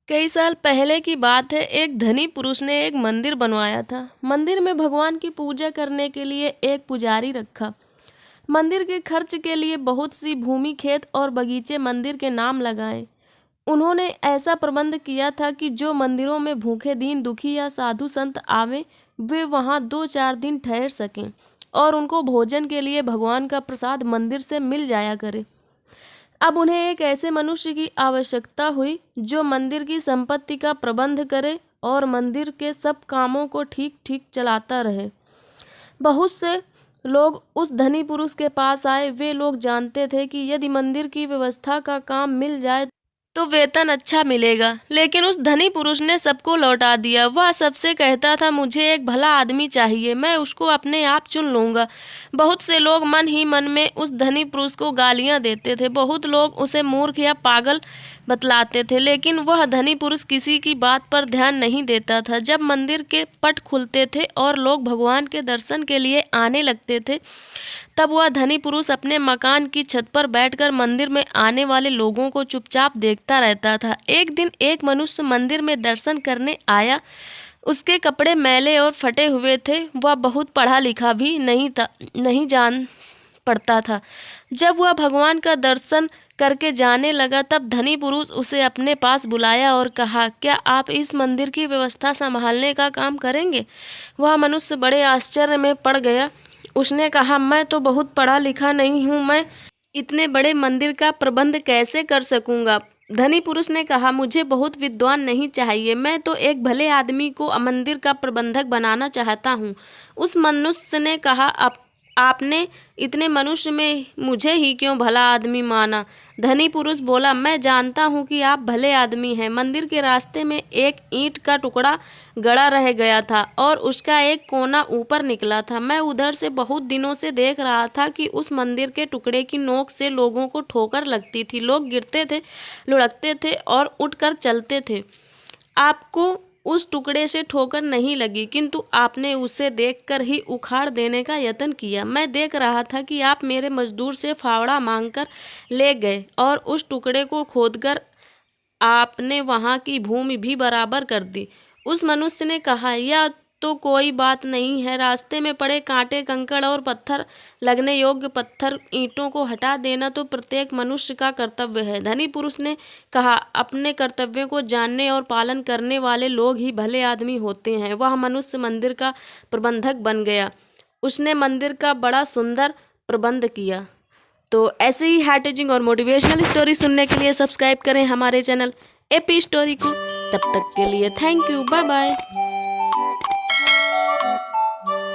कई साल पहले की बात है। एक धनी पुरुष ने एक मंदिर बनवाया था। मंदिर में भगवान की पूजा करने के लिए एक पुजारी रखा। मंदिर के खर्च के लिए बहुत सी भूमि, खेत और बगीचे मंदिर के नाम लगाए। उन्होंने ऐसा प्रबंध किया था कि जो मंदिरों में भूखे, दीन दुखी या साधु संत आवे, वे वहां 2-4 दिन ठहर सकें और उनको भोजन के लिए भगवान का प्रसाद मंदिर से मिल जाया करे। अब उन्हें एक ऐसे मनुष्य की आवश्यकता हुई जो मंदिर की संपत्ति का प्रबंध करे और मंदिर के सब कामों को ठीक ठीक चलाता रहे। बहुत से लोग उस धनी पुरुष के पास आए। वे लोग जानते थे कि यदि मंदिर की व्यवस्था का काम मिल जाए तो वेतन अच्छा मिलेगा, लेकिन उस धनी पुरुष ने सबको लौटा दिया। वह सबसे कहता था, मुझे एक भला आदमी चाहिए, मैं उसको अपने आप चुन लूँगा। बहुत से लोग मन ही मन में उस धनी पुरुष को गालियाँ देते थे। बहुत लोग उसे मूर्ख या पागल बतलाते थे, लेकिन वह धनी पुरुष किसी की बात पर ध्यान नहीं देता था। जब मंदिर के पट खुलते थे और लोग भगवान के दर्शन के लिए आने लगते थे, तब वह धनी पुरुष अपने मकान की छत पर बैठकर मंदिर में आने वाले लोगों को चुपचाप देखता रहता था। एक दिन एक मनुष्य मंदिर में दर्शन करने आया। उसके कपड़े मैले और फटे हुए थे। वह बहुत पढ़ा लिखा भी नहीं जान पड़ता था। जब वह भगवान का दर्शन करके जाने लगा, तब धनी पुरुष उसे अपने पास बुलाया और कहा, क्या आप इस मंदिर की व्यवस्था संभालने का काम करेंगे? वह मनुष्य बड़े आश्चर्य में पड़ गया। उसने कहा, मैं तो बहुत पढ़ा लिखा नहीं हूँ, मैं इतने बड़े मंदिर का प्रबंध कैसे कर सकूँगा? धनी पुरुष ने कहा, मुझे बहुत विद्वान नहीं चाहिए, मैं तो एक भले आदमी को मंदिर का प्रबंधक बनाना चाहता हूँ। उस मनुष्य ने कहा, आपने इतने मनुष्य में मुझे ही क्यों भला आदमी माना? धनी पुरुष बोला, मैं जानता हूँ कि आप भले आदमी हैं। मंदिर के रास्ते में एक ईंट का टुकड़ा गड़ा रह गया था और उसका एक कोना ऊपर निकला था। मैं उधर से बहुत दिनों से देख रहा था कि उस मंदिर के टुकड़े की नोक से लोगों को ठोकर लगती थी। लोग गिरते थे, लुढ़कते थे और उठकर चलते थे। आपको उस टुकड़े से ठोकर नहीं लगी, किंतु आपने उसे देखकर ही उखाड़ देने का यत्न किया। मैं देख रहा था कि आप मेरे मजदूर से फावड़ा मांगकर ले गए और उस टुकड़े को खोदकर आपने वहां की भूमि भी बराबर कर दी। उस मनुष्य ने कहा, यह तो कोई बात नहीं है। रास्ते में पड़े कांटे, कंकड़ और पत्थर, लगने योग्य पत्थर, ईंटों को हटा देना तो प्रत्येक मनुष्य का कर्तव्य है। धनी पुरुष ने कहा, अपने कर्तव्यों को जानने और पालन करने वाले लोग ही भले आदमी होते हैं। वह मनुष्य मंदिर का प्रबंधक बन गया। उसने मंदिर का बड़ा सुंदर प्रबंध किया। तो ऐसे ही हार्ट टचिंग और मोटिवेशनल स्टोरी सुनने के लिए सब्सक्राइब करें हमारे चैनल एपी स्टोरी को। तब तक के लिए थैंक यू, बाय बाय।